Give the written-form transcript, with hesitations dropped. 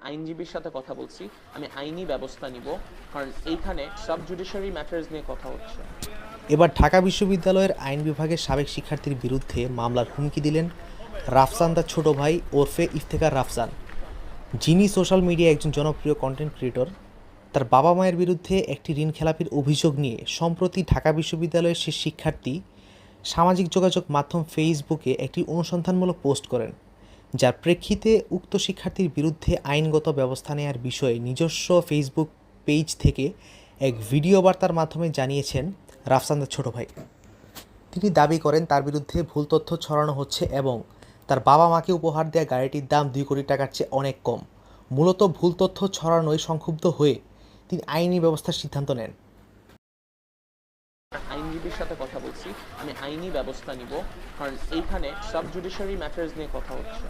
আইনজীবীর সাথে কথা বলছি, আমি আইনি ব্যবস্থা নিব, কারণ এইখানে সাব জুডিশিয়ারি ম্যাটার্স নিয়ে কথা হচ্ছে। এবার ঢাকা বিশ্ববিদ্যালয়ের আইন বিভাগের সাবেক শিক্ষার্থীর বিরুদ্ধে মামলার হুমকি দিলেন রাফসান তার ছোট ভাই ওরফে ইফতেখার রাফসান, যিনি সোশ্যাল মিডিয়ায় একজন জনপ্রিয় কন্টেন্ট ক্রিয়েটর। তার বাবা মায়ের বিরুদ্ধে একটি ঋণ খেলাপির অভিযোগ নিয়ে সম্প্রতি ঢাকা বিশ্ববিদ্যালয়ের সে শিক্ষার্থী সামাজিক যোগাযোগ মাধ্যম ফেসবুকে একটি অনুসন্ধানমূলক পোস্ট করেন, যার প্রেক্ষিতে উক্ত শিক্ষার্থীর বিরুদ্ধে আইনগত ব্যবস্থা নেওয়ার বিষয়ে নিজস্ব ফেসবুক পেজ থেকে এক ভিডিও বার্তার মাধ্যমে জানিয়েছেন রাফসানের ছোট ভাই। তিনি দাবি করেন তার বিরুদ্ধে ভুল তথ্য ছড়ানো হচ্ছে এবং তার বাবা মাকে উপহার দেওয়া গাড়িটির দাম 2 কোটি টাকার চেয়ে অনেক কম। মূলত ভুল তথ্য ছড়ানোয় সংক্ষুব্ধ হয়ে তিনি আইনি ব্যবস্থার সিদ্ধান্ত নেন। আইনজীবীর সাথে কথা বলছি, আমি আইনি ব্যবস্থা নিব, কারণ এইখানে সাব জুডিশিয়ারি ম্যাটার্স নিয়ে কথা হচ্ছে।